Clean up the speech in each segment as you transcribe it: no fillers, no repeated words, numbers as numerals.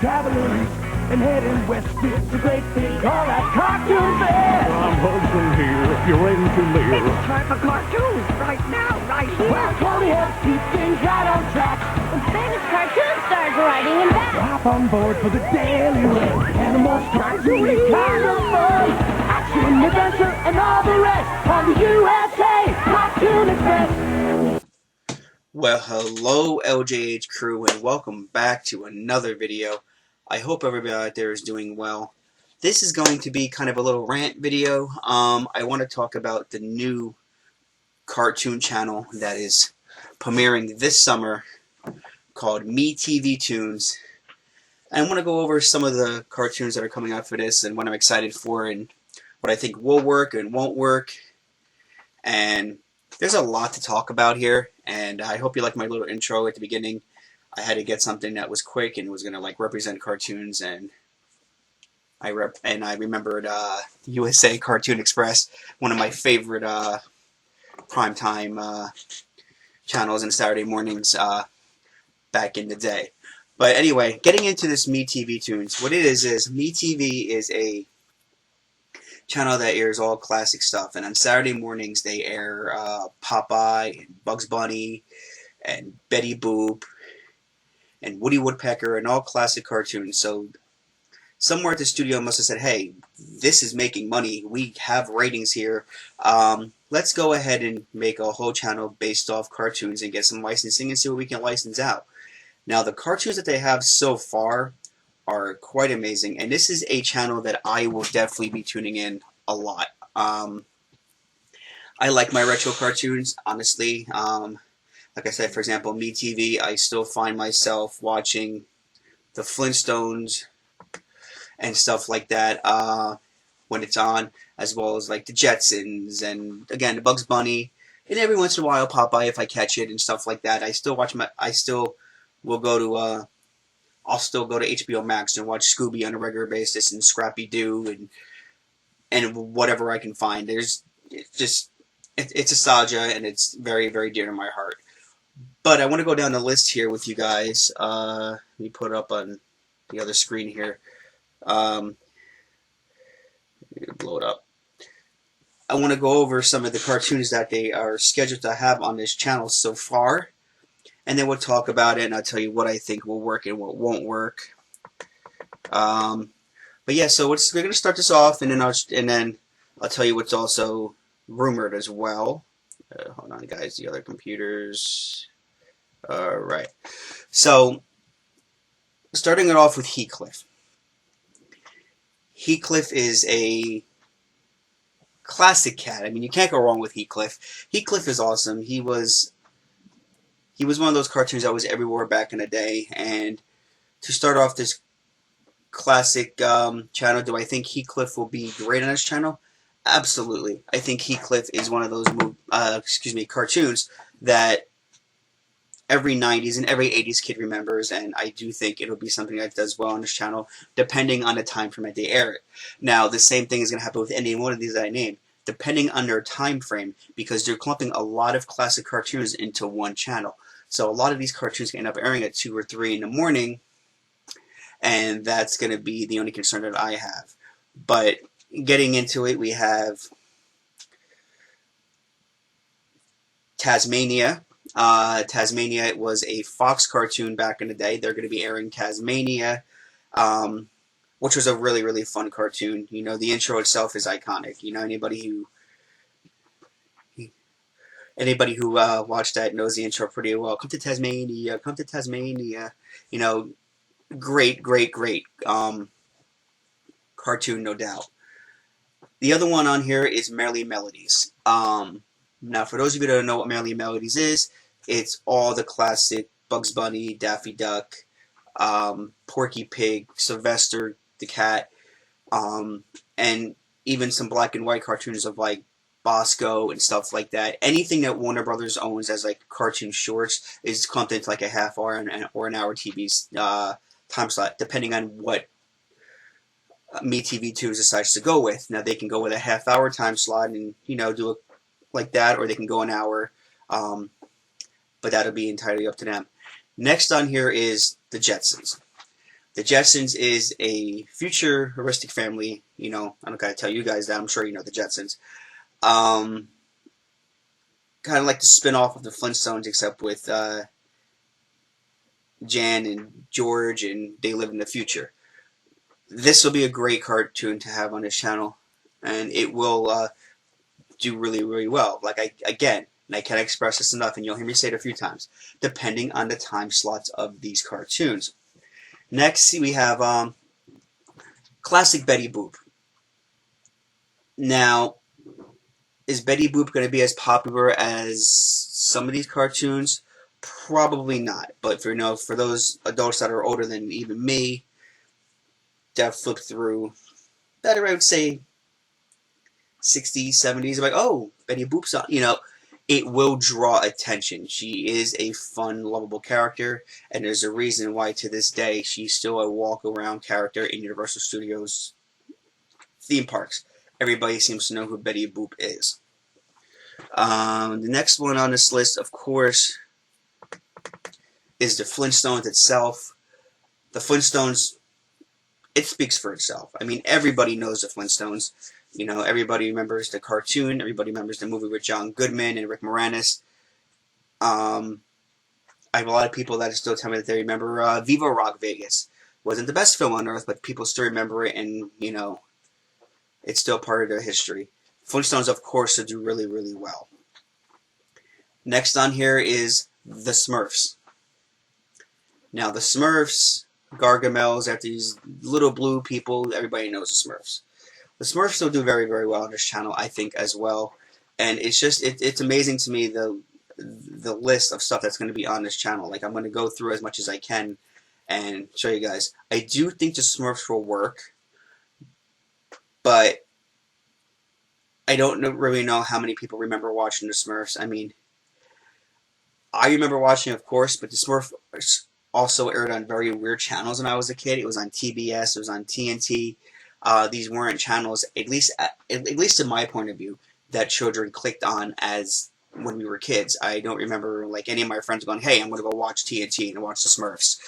traveling and heading west. It's a great thing called that Cartoon Fest. I'm Hudson here, if you're ready to live. It's time for cartoons, right now, right here. Well, Tony helps keep things right on track. When famous cartoon stars writing him back. Hop on board for the daily run. And the most cartoony kind of fun. Action, adventure, and all the rest on the USA Cartoon Express. Well, hello LJH crew, and welcome back to another video. I hope everybody out there is doing well. This is going to be kind of a little rant video. I want to talk about the new cartoon channel that is premiering this summer called MeTV Toons. I want to go over some of the cartoons that are coming out for this and what I'm excited for and what I think will work and won't work. And there's a lot to talk about here, and I hope you like my little intro at the beginning. I had to get something that was quick and was going to like represent cartoons, and I remembered USA Cartoon Express, one of my favorite primetime channels and Saturday mornings back in the day. But anyway, getting into this MeTV Toons, what it is MeTV is a channel that airs all classic stuff, and on Saturday mornings they air Popeye and Bugs Bunny and Betty Boop and Woody Woodpecker and all classic cartoons. So somewhere at the studio must have said, hey, this is making money, we have ratings here, let's go ahead and make a whole channel based off cartoons and get some licensing and see what we can license out. Now the cartoons that they have so far are quite amazing, and this is a channel that I will definitely be tuning in a lot. I like my retro cartoons, honestly. Like I said, for example, MeTV, I still find myself watching the Flintstones and stuff like that when it's on, as well as like the Jetsons and again the Bugs Bunny, and every once in a while Popeye if I catch it and stuff like that. I still will go to I'll still go to HBO Max and watch Scooby on a regular basis and Scrappy Doo and whatever I can find. It's a saga, and it's very, very dear to my heart. But I want to go down the list here with you guys. Let me put it up on the other screen here. Let me blow it up. I want to go over some of the cartoons that they are scheduled to have on this channel so far. And then we'll talk about it, and I'll tell you what I think will work and what won't work. But yeah, so we're going to start this off, and then I'll tell you what's also rumored as well. Hold on, guys. The other computers. All right. So starting it off with Heathcliff. Heathcliff is a classic cat. I mean, you can't go wrong with Heathcliff. Heathcliff is awesome. He was one of those cartoons that was everywhere back in the day, and to start off this classic channel, do I think Heathcliff will be great on this channel? Absolutely. I think Heathcliff is one of those cartoons that every 90s and every 80s kid remembers, and I do think it'll be something that does well on this channel, depending on the time frame that they air it. Now, the same thing is going to happen with any one of these that I named, depending on their time frame, because they're clumping a lot of classic cartoons into one channel. So a lot of these cartoons can end up airing at 2 or 3 in the morning, and that's going to be the only concern that I have. But getting into it, we have Tasmania. Tasmania was a Fox cartoon back in the day. They're going to be airing Tasmania, which was a really, really fun cartoon. You know, the intro itself is iconic. You know, anybody who watched that knows the intro pretty well. Come to Tasmania, come to Tasmania. You know, great, great, great cartoon, no doubt. The other one on here is Merry Melodies. Now, for those of you that don't know what Merry Melodies is, it's all the classic Bugs Bunny, Daffy Duck, Porky Pig, Sylvester the Cat, and even some black and white cartoons of like Bosco and stuff like that. Anything that Warner Brothers owns as like cartoon shorts is clumped into like a half hour or an hour TV time slot, depending on what MeTV Toons decides to go with. Now they can go with a half hour time slot and do it like that, or they can go an hour, but that'll be entirely up to them. Next on here is the Jetsons. The Jetsons is a futuristic family. You know, I don't gotta tell you guys that. I'm sure you know the Jetsons. Um, Kind of like the spin-off of the Flintstones, except with Jan and George, and they live in the future. This will be a great cartoon to have on this channel, and it will do really, really well. Like again, and I can't express this enough, and you'll hear me say it a few times, depending on the time slots of these cartoons. Next, we have classic Betty Boop. Now, is Betty Boop going to be as popular as some of these cartoons? Probably not. But for those adults that are older than even me, that flip through, that I would say 60s, 70s, like, oh, Betty Boop's on. It will draw attention. She is a fun, lovable character, and there's a reason why to this day she's still a walk-around character in Universal Studios theme parks. Everybody seems to know who Betty Boop is. The next one on this list, of course, is the Flintstones itself. The Flintstones, it speaks for itself. I mean, everybody knows the Flintstones. Everybody remembers the cartoon. Everybody remembers the movie with John Goodman and Rick Moranis. I have a lot of people that still tell me that they remember Viva Rock Vegas. Wasn't the best film on earth, but people still remember it, and, it's still part of their history. Flintstones, of course, do really, really well. Next on here is the Smurfs. Now, the Smurfs, Gargamels, after these little blue people, everybody knows the Smurfs. The Smurfs still do very, very well on this channel, I think, as well. And it's just, it's amazing to me, the list of stuff that's going to be on this channel. Like, I'm going to go through as much as I can and show you guys. I do think the Smurfs will work, but I don't really know how many people remember watching the Smurfs. I mean, I remember watching, of course, but the Smurfs also aired on very weird channels when I was a kid. It was on TBS, it was on TNT. These weren't channels, at least in my point of view, that children clicked on as when we were kids. I don't remember like any of my friends going, "Hey, I'm going to go watch TNT and watch the Smurfs."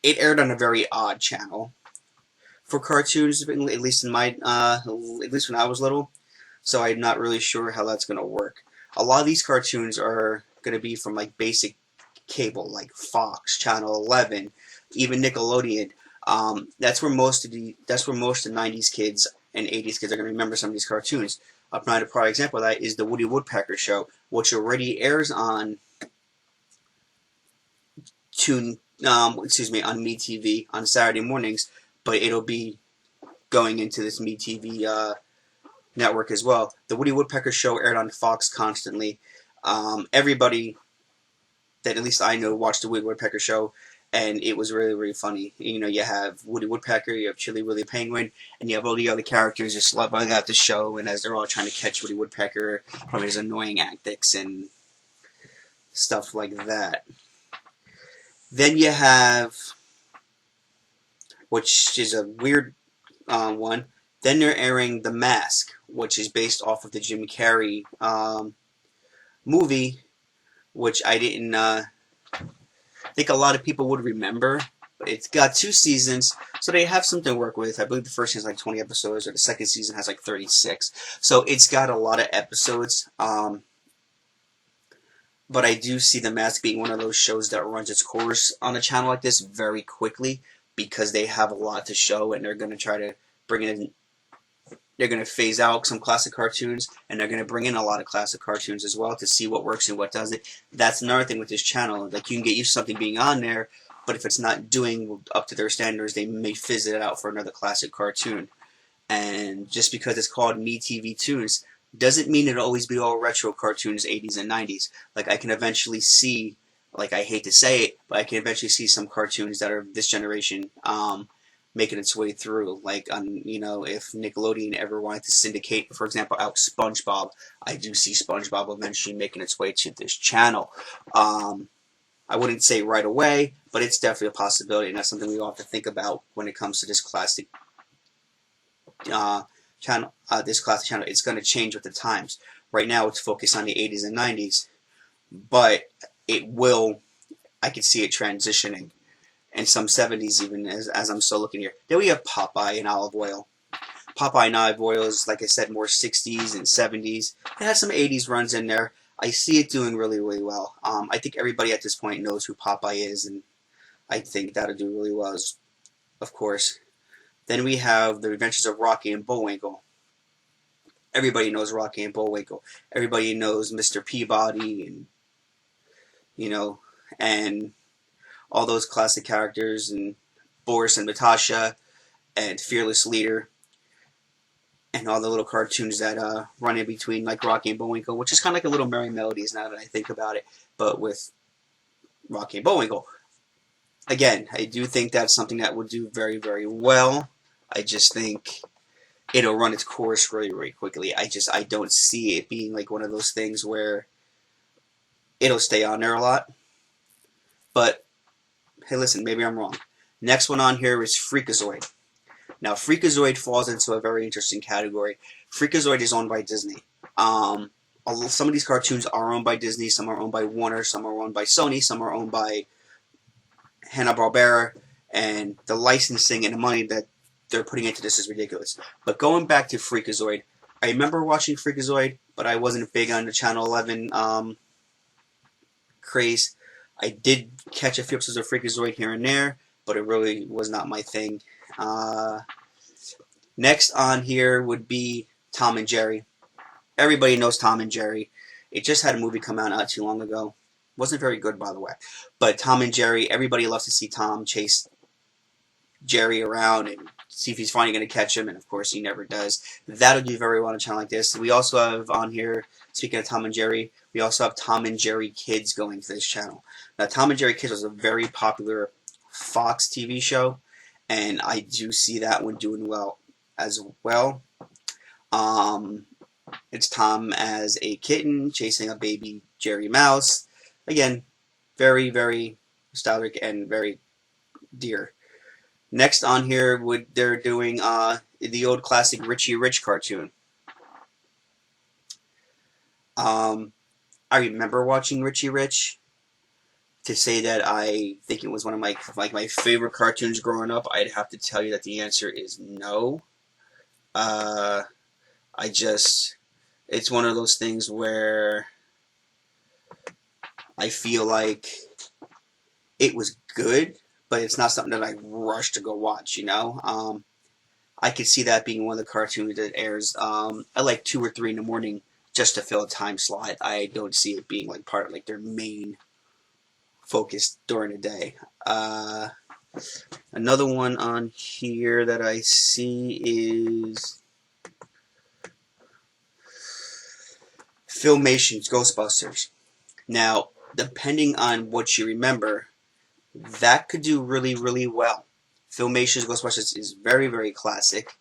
It aired on a very odd channel for cartoons, at least at least when I was little. So I'm not really sure how that's going to work. A lot of these cartoons are going to be from like basic cable, like Fox, Channel 11, even Nickelodeon. That's where most of the '90s kids and '80s kids are going to remember some of these cartoons. A prime example of that is the Woody Woodpecker Show, which already airs on on MeTV on Saturday mornings, but it'll be going into this MeTV network as well. The Woody Woodpecker Show aired on Fox constantly. Everybody that at least I know watched the Woody Woodpecker Show, and it was really, really funny. You have Woody Woodpecker, you have Chili Willy Penguin, and you have all the other characters just loving out the show, and as they're all trying to catch Woody Woodpecker from his annoying antics and stuff like that. Then you have, which is a weird one, then they're airing The Mask, which is based off of the Jim Carrey movie, which I didn't think a lot of people would remember. But it's got 2 seasons, so they have something to work with. I believe the first season has like 20 episodes, or the second season has like 36. So it's got a lot of episodes. But I do see The Mask being one of those shows that runs its course on a channel like this very quickly, because they have a lot to show, and they're going to try to bring in. They're going to phase out some classic cartoons, and they're going to bring in a lot of classic cartoons as well to see what works and what doesn't. That's another thing with this channel. Like, you can get used to something being on there, but if it's not doing up to their standards, they may fizz it out for another classic cartoon. And just because it's called MeTV Toons doesn't mean it'll always be all retro cartoons, 80s and 90s. Like, I can eventually see, like, I hate to say it, but I can eventually see some cartoons that are this generation making its way through. Like, if Nickelodeon ever wanted to syndicate, for example, out SpongeBob, I do see SpongeBob eventually making its way to this channel. I wouldn't say right away, but it's definitely a possibility, and that's something we all have to think about when it comes to this classic channel. This classic channel, it's going to change with the times. Right now, it's focused on the 80s and 90s, but it will. I could see it transitioning. and some 70s even, as I'm still looking here. Then we have Popeye and Olive Oil. Popeye and Olive Oil is, like I said, more 60s and 70s. It has some 80s runs in there. I see it doing really, really well. I think everybody at this point knows who Popeye is, and I think that'll do really well, of course. Then we have The Adventures of Rocky and Bullwinkle. Everybody knows Rocky and Bullwinkle. Everybody knows Mr. Peabody and, and all those classic characters, and Boris and Natasha, and Fearless Leader, and all the little cartoons that run in between, like Rocky and Bullwinkle, which is kind of like a little Merry Melodies now that I think about it, but with Rocky and Bullwinkle. Again, I do think that's something that would do very, very well. I just think it'll run its course really, really quickly. I don't see it being like one of those things where it'll stay on there a lot. But, hey, listen, maybe I'm wrong. Next one on here is Freakazoid. Now, Freakazoid falls into a very interesting category. Freakazoid is owned by Disney. Some of these cartoons are owned by Disney, some are owned by Warner, some are owned by Sony, some are owned by Hanna-Barbera, and the licensing and the money that they're putting into this is ridiculous. But going back to Freakazoid, I remember watching Freakazoid, but I wasn't big on the Channel 11 craze. I did catch a few episodes of Freakazoid here and there, but it really was not my thing. Next on here would be Tom and Jerry. Everybody knows Tom and Jerry. It just had a movie come out not too long ago. Wasn't very good, by the way. But Tom and Jerry, everybody loves to see Tom chase Jerry around and see if he's finally going to catch him, and of course he never does. That'll do very well on a channel like this. We also have on here, speaking of Tom and Jerry, we also have Tom and Jerry Kids going to this channel. Now, Tom and Jerry Kids was a very popular Fox TV show, and I do see that one doing well as well. It's Tom as a kitten chasing a baby Jerry Mouse. Again, very, very nostalgic and very dear. Next on here, they're doing the old classic Richie Rich cartoon. I remember watching Richie Rich. To say that I think it was one of my favorite cartoons growing up, I'd have to tell you that the answer is no. It's one of those things where I feel like it was good, but it's not something that I rush to go watch, I could see that being one of the cartoons that airs at like 2 or 3 in the morning just to fill a time slot. I don't see it being like part of like their main focus during the day. Another one on here that I see is Filmation's Ghostbusters. Now, depending on what you remember, that could do really, really well. Filmation's Ghostbusters is very, very classic.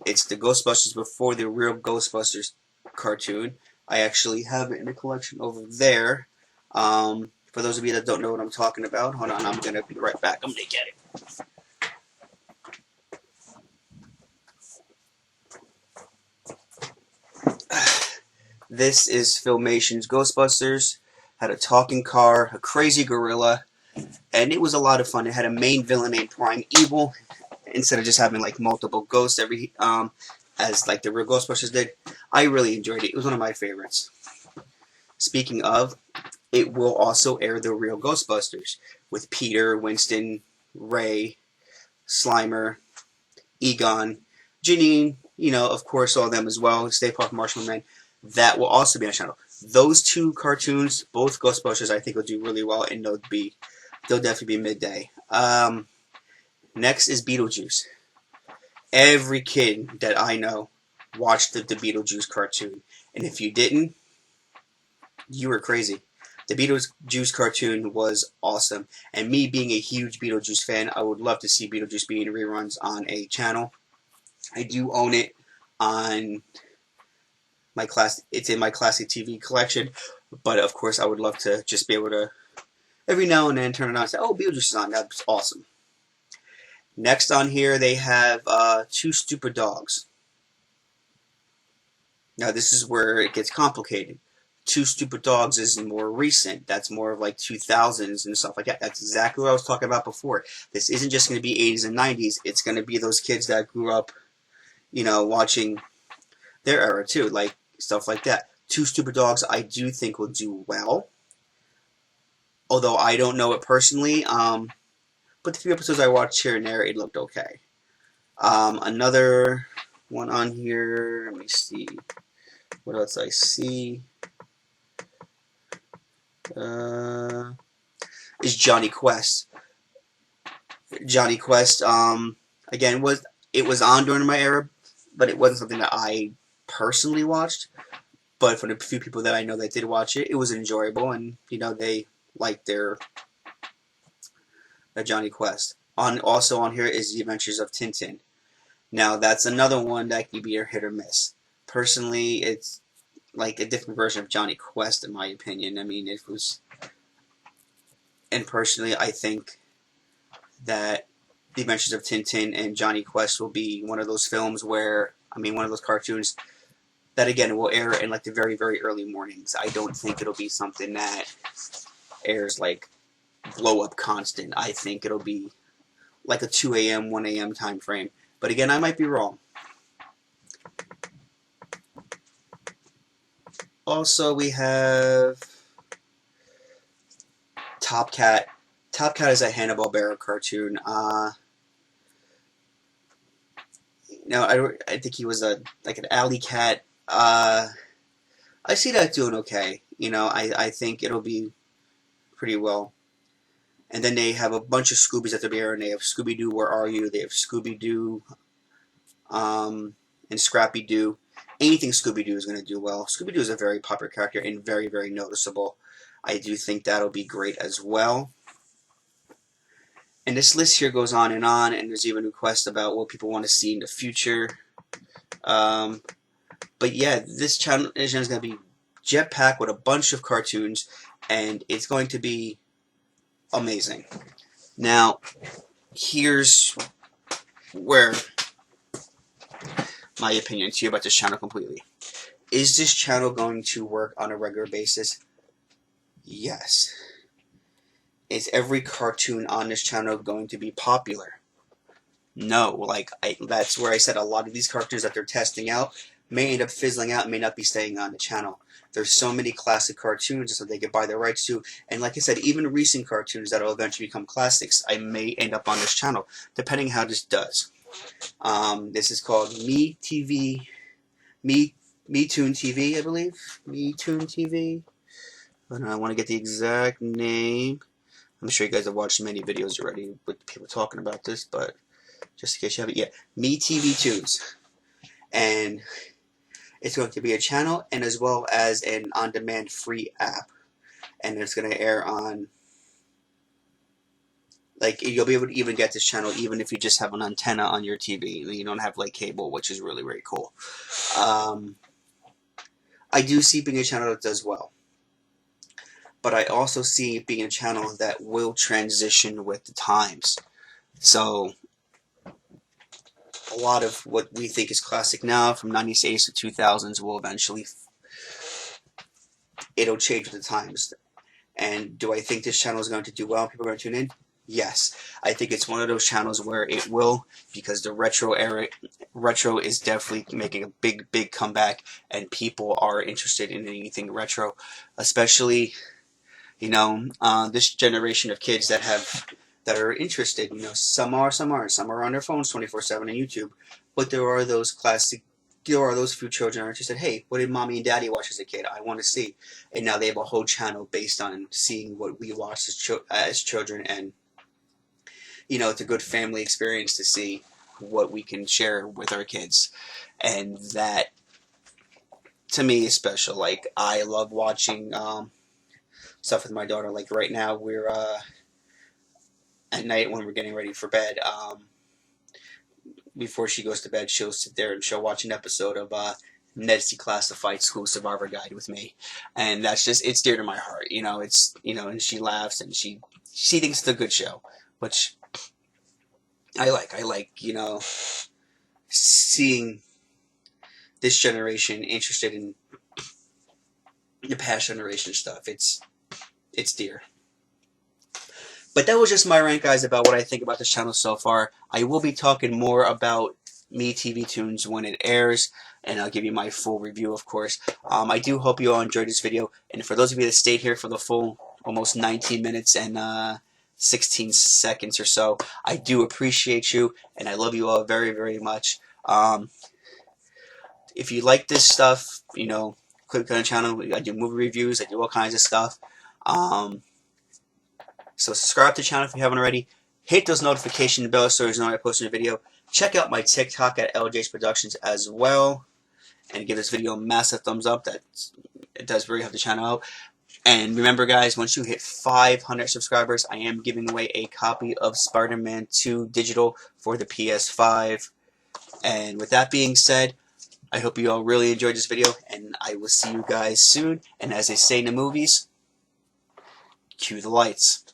It's the Ghostbusters before the real Ghostbusters cartoon. I actually have it in the collection over there. For those of you that don't know what I'm talking about, hold on, I'm going to be right back. I'm going to get it. This is Filmation's Ghostbusters. Had a talking car, a crazy gorilla, and it was a lot of fun. It had a main villain named Prime Evil, instead of just having like multiple ghosts as like the real Ghostbusters did. I really enjoyed it. It was one of my favorites. Speaking of, it will also air the real Ghostbusters with Peter, Winston, Ray, Slimer, Egon, Janine, of course, all of them as well. Stay Puft Marshmallow Man. That will also be on the channel. Those 2 cartoons, both Ghostbusters, I think will do really well, and they'll definitely be midday. Next is Beetlejuice. Every kid that I know watched the Beetlejuice cartoon, and if you didn't, you were crazy. The Beetlejuice cartoon was awesome, and me being a huge Beetlejuice fan, I would love to see Beetlejuice being reruns on a channel. I do own it on it's in my classic TV collection, but of course I would love to just be able to every now and then turn it on and say, oh, Beetlejuice is on, that's awesome. Next on here they have 2 Stupid Dogs. Now this is where it gets complicated. Two Stupid Dogs is more recent. That's more of like 2000s and stuff like that. That's exactly what I was talking about before. This isn't just going to be 80s and 90s. It's going to be those kids that grew up, watching their era too, like stuff like that. Two Stupid Dogs, I do think will do well, although I don't know it personally. But the few episodes I watched here and there, it looked okay. Another one on here. Let me see. What else I see? Is Johnny Quest. Johnny Quest, again, it was on during my era, but it wasn't something that I personally watched. But for the few people that I know that did watch it, it was enjoyable, and they liked their Johnny Quest. Also on here is The Adventures of Tintin. Now that's another one that could be a hit or miss. Personally, it's like a different version of Johnny Quest, in my opinion. I mean, it was, and personally, I think that The Adventures of Tintin and Johnny Quest will be one of those films where, one of those cartoons that, again, will air in like the very, very early mornings. I don't think it'll be something that airs like blow up constant. I think it'll be like a 2 a.m., 1 a.m. time frame. But again, I might be wrong. Also, we have Top Cat. Top Cat is a Hanna-Barbera cartoon. I think he was like an alley cat. I see that doing okay. I think it'll be pretty well. And then they have a bunch of Scoobies that they'll be airing. They have Scooby-Doo, Where Are You? They have Scooby-Doo, and Scrappy-Doo. Anything Scooby-Doo is going to do well. Scooby-Doo is a very popular character and very, very noticeable. I do think that'll be great as well. And this list here goes on, and there's even a request about what people want to see in the future. But yeah, this channel is going to be Jetpack with a bunch of cartoons, and it's going to be amazing. Now, here's where my opinion to you about this channel completely. Is this channel going to work on a regular basis? Yes. Is every cartoon on this channel going to be popular? No. That's where I said a lot of these cartoons that they're testing out may end up fizzling out and may not be staying on the channel. There's so many classic cartoons that they could buy the rights to, and like I said, even recent cartoons that will eventually become classics, I may end up on this channel, depending how this does. This is called Me TV, Me Toon TV, I believe. Me Toon TV. I want to get the exact name. I'm sure you guys have watched many videos already with people talking about this, but just in case you haven't yet, Me TV Toons. And it's going to be a channel and as well as an on-demand free app. And it's going to air on, you'll be able to even get this channel even if you just have an antenna on your TV and you don't have cable, which is really, really cool. I do see it being a channel that does well. But I also see it being a channel that will transition with the times. So a lot of what we think is classic now, from 90s, 80s to 2000s, will eventually, it'll change with the times. And do I think this channel is going to do well? People are going to tune in? Yes. I think it's one of those channels where it will, because the retro is definitely making a big, big comeback, and people are interested in anything retro, especially, this generation of kids that are interested. Some are, some aren't. Some are on their phones 24/7 on YouTube. But there are those few children that are interested. Hey, what did mommy and daddy watch as a kid? I want to see. And now they have a whole channel based on seeing what we watched as children. And, it's a good family experience to see what we can share with our kids. And that, to me, is special. I love watching stuff with my daughter. Right now, we're at night when we're getting ready for bed, before she goes to bed, she'll sit there and she'll watch an episode of Ned's Declassified School Survivor Guide with me, and that's just, it's dear to my heart. And she laughs and she thinks it's a good show, which I like seeing this generation interested in the past generation stuff. It's dear. But that was just my rant, guys, about what I think about this channel so far. I will be talking more about Me TV Toons when it airs, and I'll give you my full review, of course. I do hope you all enjoyed this video, and for those of you that stayed here for the full almost 19 minutes and 16 seconds or so, I do appreciate you, and I love you all very, very much. If you like this stuff, you know, click on the channel. I do movie reviews. I do all kinds of stuff. So subscribe to the channel if you haven't already. Hit those notification bells so you know when I post a video. Check out my TikTok at LJ's Productions as well. And give this video a massive thumbs up. It does really help the channel out. And remember, guys, once you hit 500 subscribers, I am giving away a copy of Spider-Man 2 digital for the PS5. And with that being said, I hope you all really enjoyed this video, and I will see you guys soon. And as they say in the movies, cue the lights.